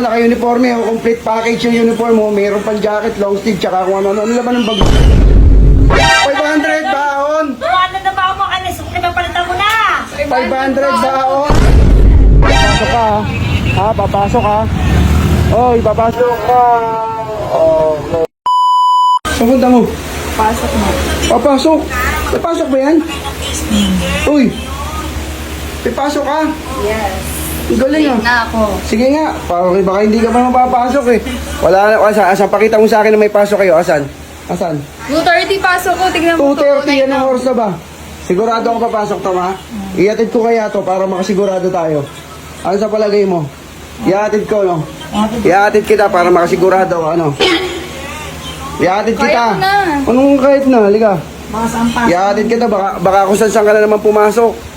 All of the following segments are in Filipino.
Ito, naka-uniforme. Complete package yung uniform mo. Mayroon pang jacket, long sleeve, tsaka kung ano. Ano laman ng bag? 500 baon! Ano na ba ako kanis? Pinapalitan mo na! 500 baon! Papasok ka, ha? Papasok ka. Oy, papasok ka. Okay. Papunta mo. Pasok mo. Papasok. Papasok ba yan? Uy. Papasok ka. Yes. Ang galing ah. Na ako. Sige nga, baka hindi ka pa mapapasok eh. Wala na, asan? Pakita mo sa akin na may pasok kayo. Asan? Asan? 2:30 pasok ko. Tignan mo 2:30, yan ang oras na ba? Sigurado ako papasok to, ma? Iatid ko kaya to para makasigurado tayo. Ano sa palagay mo? Iatid ko, no? Iatid kita para makasigurado ako, ano? Iatid kita. Kahit na. Anong kahit na? Halika. Iatid kita, baka kung saan ka na naman pumasok.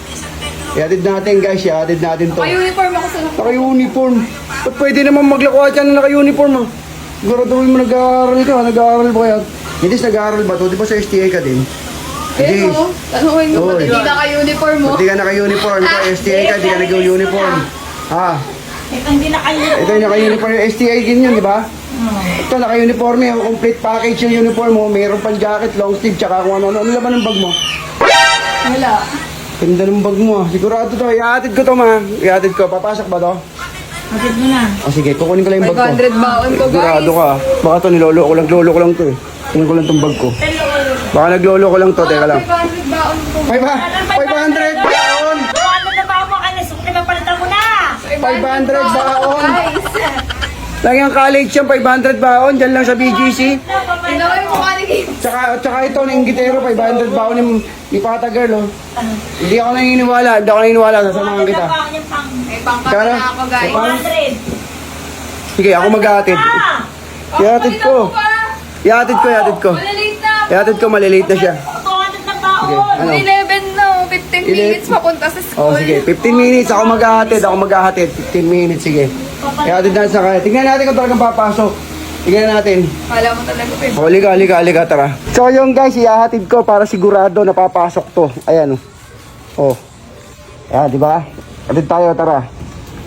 Iatid natin, guys. Iatid natin to. Naka-uniform ako sa Naka-uniform. Ba't pwede naman maglakuha dyan na naka-uniform, ah? Siguraduhin mo nag-aaral ka. Nag-aaral ba kaya? Hindi, nag-aaral ba to? Di ba sa STA ka din? Eh, no? Tanungin mo, ba't Oy. hindi naka-uniform mo? Ba't di ka naka-uniform? Ito, STA ka, di ka nag-uniform. Ha? Ito hindi na kayo. Ito yung naka-uniform. Yung STA din yun, di ba? Ito, naka-uniform. Yung complete package yung uniform mo. Mayroon pang jacket, long sleeve, tsaka kung ano. Ano laman ng bag mo? Wala. Ganda ng bag mo, ah. Sigurado to. Iatid ko to, ma. Iatid ko. Papasok ba to? Hatid mo na. O sige, kukunin ko lang yung bag ko. 500 baon ko, Sigurado guys. ka. Baka to nilolo ko lang to eh. Tingnan ko lang tong bag ko. Baka naglolo ko lang to, teka lang. 500 baon ko. 500 baon! Ano na ba ako kanis? Pinapalitan mo na! 500 baon! Guys. Lang yung college yan, 500 baon. Diyan lang sa BGC. Tingnan mo yung mukha ni Kim. Tsaka ito, ng Ingitero, 500 baon ni Pata Girl, oh. Hindi ako naniniwala, sasamahan kita. May pangkat Kaya- na ako, guys. 100. Sige, ako mag-aatid. Iatid ko. Iatid ko. Malalate na. Iatid ko, malilate na siya. 200 na Sige, baon. ano? 11 na. 15 minutes papunta sa school. Oh, sige, 15 minutes ako maghahatid. 15 minutes, sige. Iatid natin sa kaya. Tingnan natin kung talagang papasok. Tingnan natin. Kala mo talaga, Pep. Oh, halika, tara. So yung guys, ihahatid ko para sigurado na papasok to. Ayan, oh. Ayan, di ba? Hatid tayo, tara.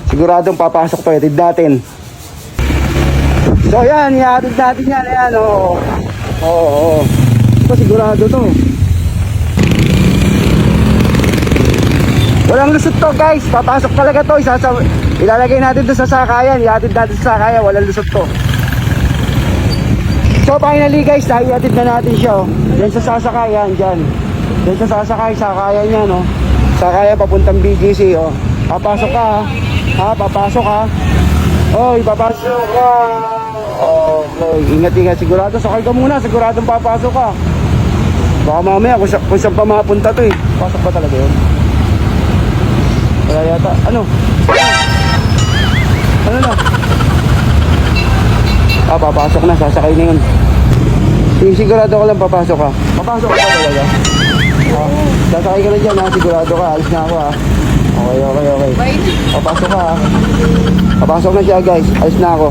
Siguradong papasok to, hatid natin. So yan, ihahatid natin yan. Ayan, oh. Oo. Ito, sigurado to. Walang lusot to, guys. Papasok talaga to. Ilalagay natin to sa sakayan. Ihatid natin sa sakayan. Walang lusot to. So finally guys, nahihatid na natin siya, oh. Yan sa sasakayan, dyan. Yan sa sakayan niya, no. Sakayan papuntang BGC, oh. Papasok ka, ha? Papasok ka. Oy, papasok ka. Okay, ingat, sigurado. Sakay ka muna, siguradong papasok ka. Baka mamaya, kung saan pa mapunta to, eh. Pasok pa talaga yun. Wala yata, ano? Ano na? Papasok na, sasakay na yun. Sigurado ka lang papasok ka. Papasok ka pa talaga. Sasakay ka na dyan, ha. Sigurado ka, alis na ako, ha. Okay. Bye. Papasok ka, ha. Papasok na siya, guys. Alis na ako.